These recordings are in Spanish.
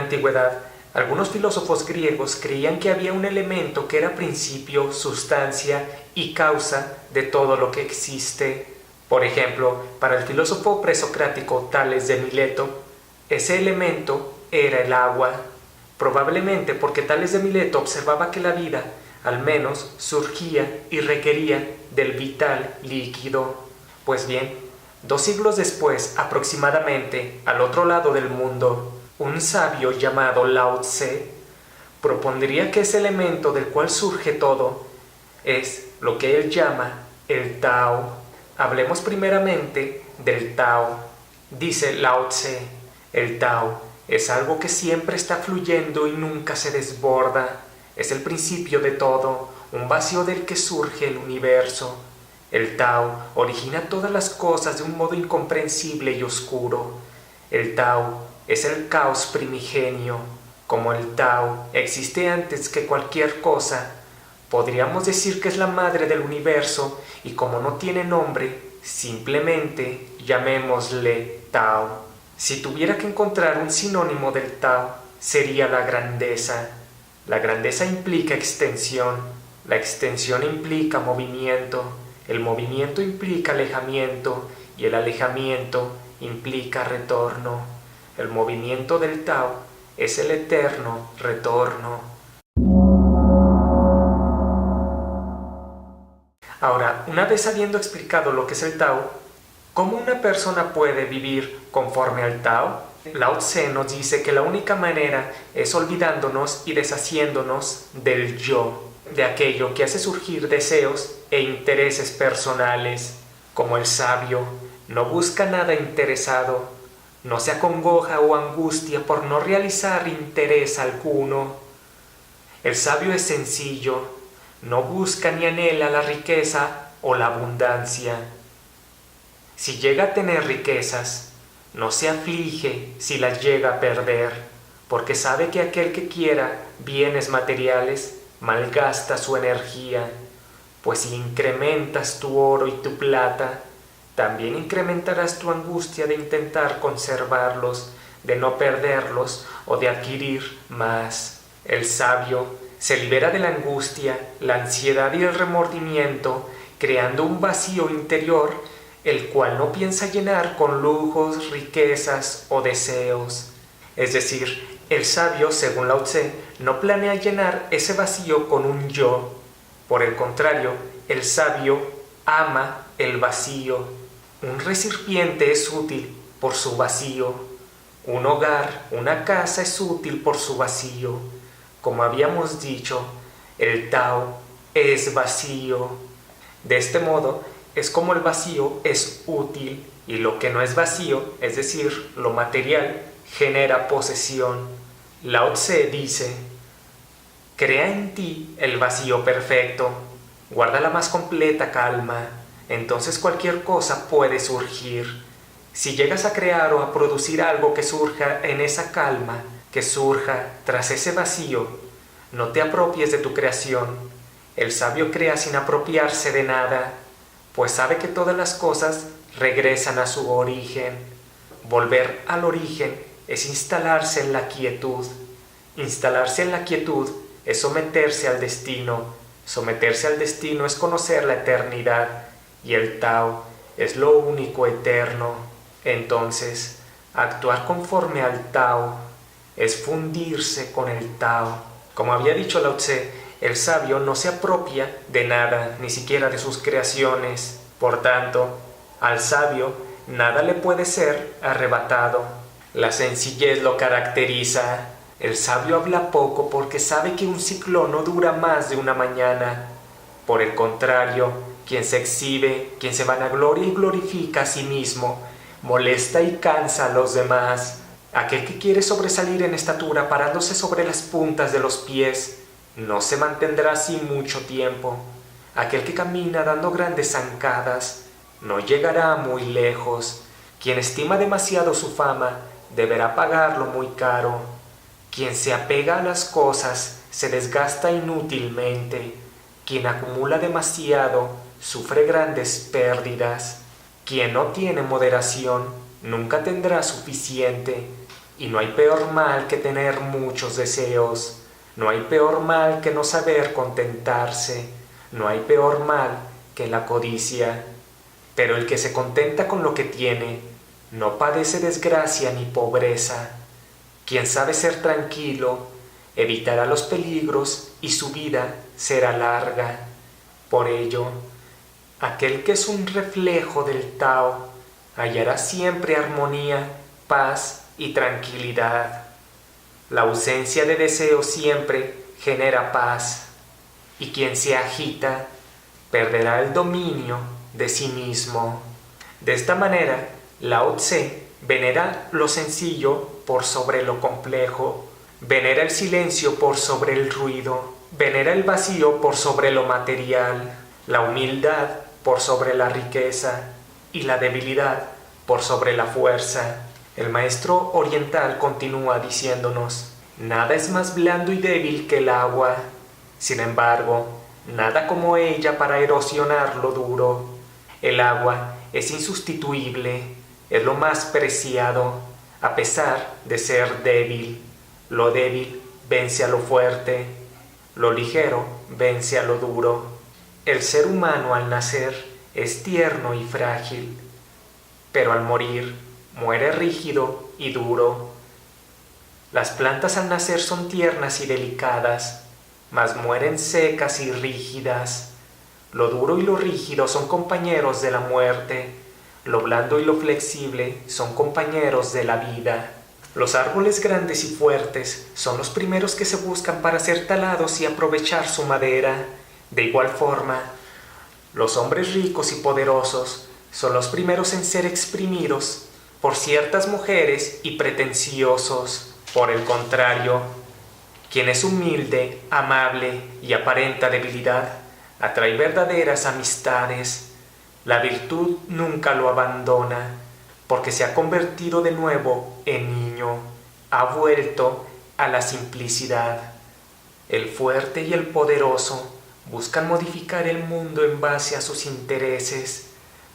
antigüedad, algunos filósofos griegos creían que había un elemento que era principio, sustancia y causa de todo lo que existe. Por ejemplo, para el filósofo presocrático Tales de Mileto, ese elemento era el agua, probablemente porque Tales de Mileto observaba que la vida, al menos, surgía y requería del vital líquido. Pues bien, 2 siglos después, aproximadamente, al otro lado del mundo, un sabio llamado Lao Tse propondría que ese elemento del cual surge todo es lo que él llama el Tao. Hablemos primeramente del Tao. Dice Lao Tse, el Tao es algo que siempre está fluyendo y nunca se desborda. Es el principio de todo, un vacío del que surge el universo. El Tao origina todas las cosas de un modo incomprensible y oscuro. El Tao es el caos primigenio. Como el Tao existe antes que cualquier cosa, podríamos decir que es la madre del universo y como no tiene nombre, simplemente llamémosle Tao. Si tuviera que encontrar un sinónimo del Tao, sería la grandeza. La grandeza implica extensión, la extensión implica movimiento, el movimiento implica alejamiento y el alejamiento implica retorno. El movimiento del Tao es el eterno retorno. Ahora, una vez habiendo explicado lo que es el Tao, ¿cómo una persona puede vivir conforme al Tao? Lao Tse nos dice que la única manera es olvidándonos y deshaciéndonos del yo, de aquello que hace surgir deseos e intereses personales. Como el sabio no busca nada interesado, no se acongoja o angustia por no realizar interés alguno. El sabio es sencillo, no busca ni anhela la riqueza o la abundancia. Si llega a tener riquezas, no se aflige si las llega a perder, porque sabe que aquel que quiera bienes materiales malgasta su energía, pues si incrementas tu oro y tu plata, también incrementarás tu angustia de intentar conservarlos, de no perderlos o de adquirir más. El sabio se libera de la angustia, la ansiedad y el remordimiento, creando un vacío interior, el cual no piensa llenar con lujos, riquezas o deseos. Es decir, el sabio, según Lao Tse, no planea llenar ese vacío con un yo. Por el contrario, el sabio ama el vacío. Un recipiente es útil por su vacío. Un hogar, una casa es útil por su vacío. Como habíamos dicho, el Tao es vacío. De este modo, es como el vacío es útil y lo que no es vacío, es decir, lo material, genera posesión. Lao Tse dice, crea en ti el vacío perfecto, guarda la más completa calma, entonces cualquier cosa puede surgir. Si llegas a crear o a producir algo que surja en esa calma, que surja tras ese vacío, no te apropies de tu creación. El sabio crea sin apropiarse de nada, pues sabe que todas las cosas regresan a su origen. Volver al origen es instalarse en la quietud. Instalarse en la quietud es someterse al destino. Someterse al destino es conocer la eternidad, y el Tao es lo único eterno. Entonces, actuar conforme al Tao es fundirse con el Tao. Como había dicho Lao Tse, el sabio no se apropia de nada, ni siquiera de sus creaciones. Por tanto, al sabio nada le puede ser arrebatado. La sencillez lo caracteriza. El sabio habla poco porque sabe que un ciclo no dura más de una mañana. Por el contrario, quien se exhibe, quien se vanagloria y glorifica a sí mismo, molesta y cansa a los demás. Aquel que quiere sobresalir en estatura parándose sobre las puntas de los pies, no se mantendrá así mucho tiempo. Aquel que camina dando grandes zancadas, no llegará muy lejos. Quien estima demasiado su fama, deberá pagarlo muy caro. Quien se apega a las cosas, se desgasta inútilmente. Quien acumula demasiado, sufre grandes pérdidas. Quien no tiene moderación, nunca tendrá suficiente. Y no hay peor mal que tener muchos deseos. No hay peor mal que no saber contentarse. No hay peor mal que la codicia. Pero el que se contenta con lo que tiene, no padece desgracia ni pobreza. Quien sabe ser tranquilo, evitará los peligros y su vida será larga. Por ello, aquel que es un reflejo del Tao hallará siempre armonía, paz y tranquilidad. La ausencia de deseo siempre genera paz, y quien se agita perderá el dominio de sí mismo. De esta manera, Lao Tse venera lo sencillo por sobre lo complejo, venera el silencio por sobre el ruido, venera el vacío por sobre lo material, la humildad por sobre la riqueza y la debilidad por sobre la fuerza. El maestro oriental continúa diciéndonos: nada es más blando y débil que el agua. Sin embargo, nada como ella para erosionar lo duro. El agua es insustituible, es lo más preciado, a pesar de ser débil. Lo débil vence a lo fuerte, lo ligero vence a lo duro. El ser humano al nacer es tierno y frágil, pero al morir muere rígido y duro. Las plantas al nacer son tiernas y delicadas, mas mueren secas y rígidas. Lo duro y lo rígido son compañeros de la muerte, lo blando y lo flexible son compañeros de la vida. Los árboles grandes y fuertes son los primeros que se buscan para ser talados y aprovechar su madera. De igual forma, los hombres ricos y poderosos son los primeros en ser exprimidos por ciertas mujeres y pretenciosos. Por el contrario, quien es humilde, amable y aparenta debilidad, atrae verdaderas amistades. La virtud nunca lo abandona, porque se ha convertido de nuevo en niño, ha vuelto a la simplicidad. El fuerte y el poderoso buscan modificar el mundo en base a sus intereses,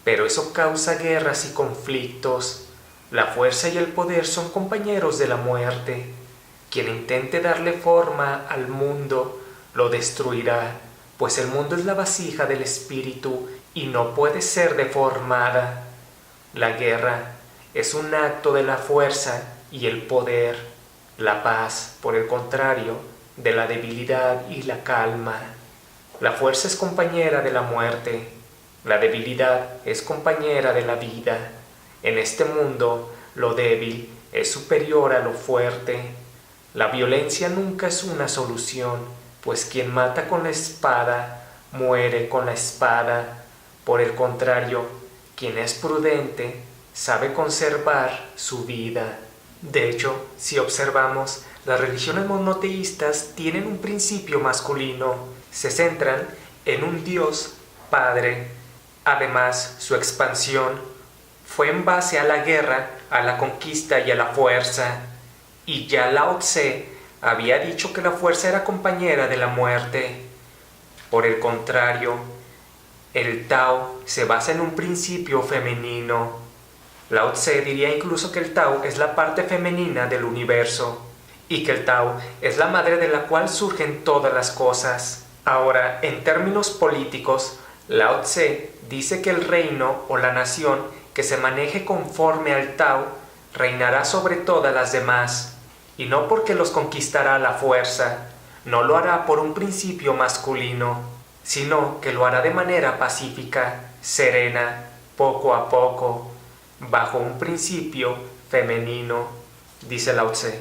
pero eso causa guerras y conflictos. La fuerza y el poder son compañeros de la muerte. Quien intente darle forma al mundo lo destruirá, pues el mundo es la vasija del espíritu y no puede ser deformada. La guerra es un acto de la fuerza y el poder. La paz, por el contrario, de la debilidad y la calma. La fuerza es compañera de la muerte. La debilidad es compañera de la vida. En este mundo, lo débil es superior a lo fuerte. La violencia nunca es una solución, pues quien mata con la espada, muere con la espada. Por el contrario, quien es prudente, sabe conservar su vida. De hecho, si observamos, las religiones monoteístas tienen un principio masculino. Se centran en un Dios Padre. Además, su expansión fue en base a la guerra, a la conquista y a la fuerza. Y ya Lao Tse había dicho que la fuerza era compañera de la muerte. Por el contrario, el Tao se basa en un principio femenino. Lao Tse diría incluso que el Tao es la parte femenina del universo y que el Tao es la madre de la cual surgen todas las cosas. Ahora, en términos políticos, Lao Tse dice que el reino o la nación que se maneje conforme al Tao reinará sobre todas las demás, y no porque los conquistará a la fuerza, no lo hará por un principio masculino, sino que lo hará de manera pacífica, serena, poco a poco, bajo un principio femenino. Dice Lao Tse: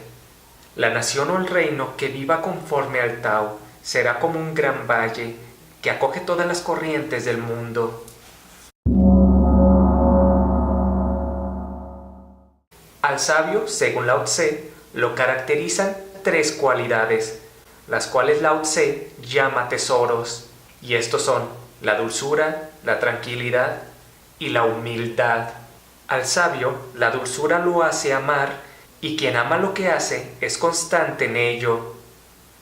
la nación o el reino que viva conforme al Tao será como un gran valle que acoge todas las corrientes del mundo. Al sabio, según Lao Tse, lo caracterizan tres cualidades, las cuales Lao Tse llama tesoros, y estos son la dulzura, la tranquilidad y la humildad. Al sabio, la dulzura lo hace amar, y quien ama lo que hace es constante en ello.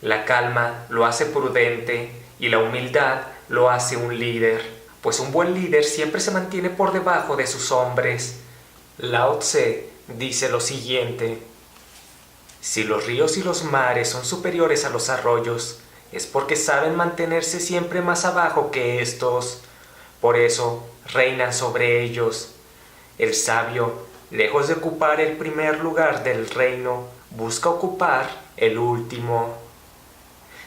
La calma lo hace prudente, y la humildad lo hace un líder, pues un buen líder siempre se mantiene por debajo de sus hombres. Lao Tse dice lo siguiente: Si los ríos y los mares son superiores a los arroyos, es porque saben mantenerse siempre más abajo que estos. Por eso reinan sobre ellos. El sabio, lejos de ocupar el primer lugar del reino, busca ocupar el último.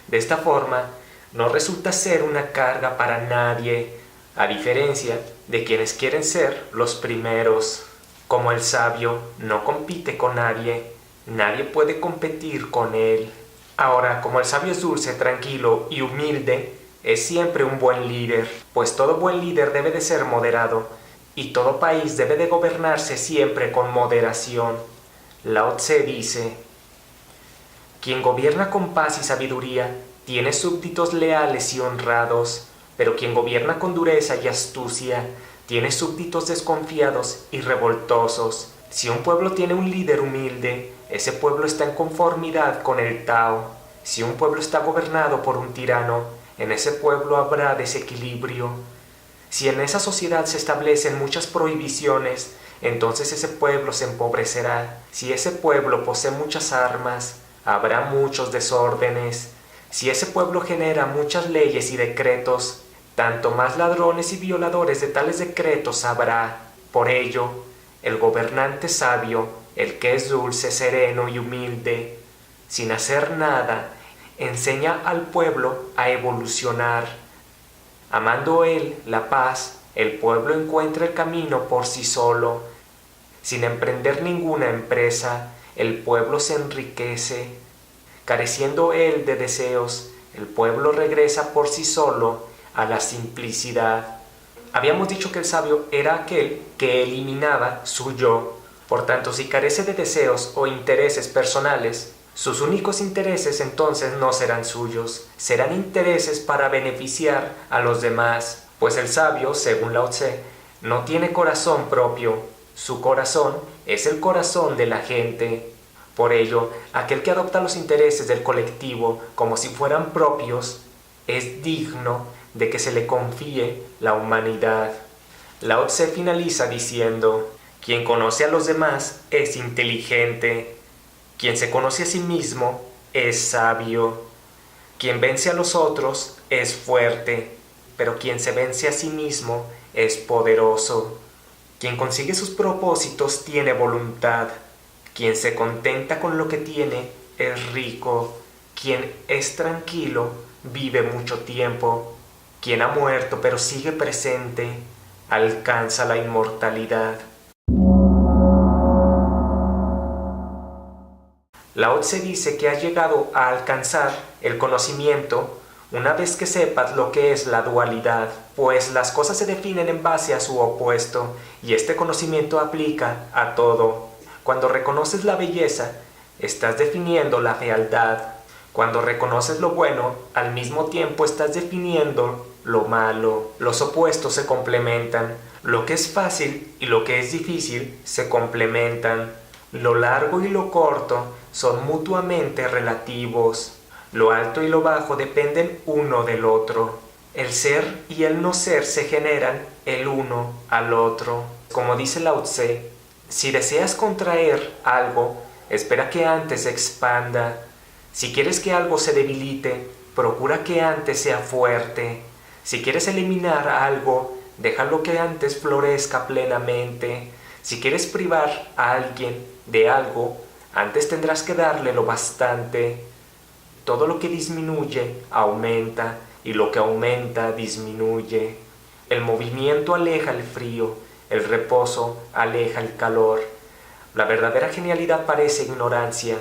De esta forma, no resulta ser una carga para nadie, a diferencia de quienes quieren ser los primeros. Como el sabio no compite con nadie, nadie puede competir con él. Ahora, como el sabio es dulce, tranquilo y humilde, es siempre un buen líder, pues todo buen líder debe de ser moderado, y todo país debe de gobernarse siempre con moderación. Lao Tse dice: quien gobierna con paz y sabiduría tiene súbditos leales y honrados, pero quien gobierna con dureza y astucia tiene súbditos desconfiados y revoltosos. Si un pueblo tiene un líder humilde, ese pueblo está en conformidad con el Tao. Si un pueblo está gobernado por un tirano, en ese pueblo habrá desequilibrio. Si en esa sociedad se establecen muchas prohibiciones, entonces ese pueblo se empobrecerá. Si ese pueblo posee muchas armas, habrá muchos desórdenes. Si ese pueblo genera muchas leyes y decretos, tanto más ladrones y violadores de tales decretos habrá. Por ello, el gobernante sabio, el que es dulce, sereno y humilde, sin hacer nada, enseña al pueblo a evolucionar. Amando él la paz, el pueblo encuentra el camino por sí solo. Sin emprender ninguna empresa, el pueblo se enriquece. Careciendo él de deseos, el pueblo regresa por sí solo a la simplicidad. Habíamos dicho que el sabio era aquel que eliminaba su yo. Por tanto, si carece de deseos o intereses personales, sus únicos intereses entonces no serán suyos, serán intereses para beneficiar a los demás, pues el sabio, según Lao Tse, no tiene corazón propio, su corazón es el corazón de la gente. Por ello, aquel que adopta los intereses del colectivo como si fueran propios, es digno de que se le confíe la humanidad. Lao Tse finaliza diciendo: quien conoce a los demás es inteligente. Quien se conoce a sí mismo es sabio. Quien vence a los otros es fuerte, pero quien se vence a sí mismo es poderoso. Quien consigue sus propósitos tiene voluntad. Quien se contenta con lo que tiene es rico. Quien es tranquilo vive mucho tiempo. Quien ha muerto pero sigue presente alcanza la inmortalidad. Lao Tse dice que has llegado a alcanzar el conocimiento una vez que sepas lo que es la dualidad, pues las cosas se definen en base a su opuesto, y este conocimiento aplica a todo. Cuando reconoces la belleza, estás definiendo la fealdad. Cuando reconoces lo bueno, al mismo tiempo estás definiendo lo malo. Los opuestos se complementan. Lo que es fácil y lo que es difícil se complementan. Lo largo y lo corto son mutuamente relativos. Lo alto y lo bajo dependen uno del otro. El ser y el no ser se generan el uno al otro. Como dice Lao Tse, si deseas contraer algo, espera que antes se expanda. Si quieres que algo se debilite, procura que antes sea fuerte. Si quieres eliminar algo, déjalo que antes florezca plenamente. Si quieres privar a alguien de algo, antes tendrás que darle lo bastante. Todo lo que disminuye aumenta, y lo que aumenta disminuye. El movimiento aleja el frío, el reposo aleja el calor. La verdadera genialidad parece ignorancia.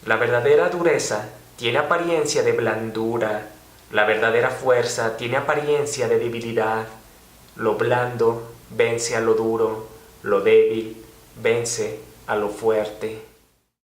La verdadera dureza tiene apariencia de blandura. La verdadera fuerza tiene apariencia de debilidad. Lo blando vence a lo duro, lo débil vence a lo fuerte.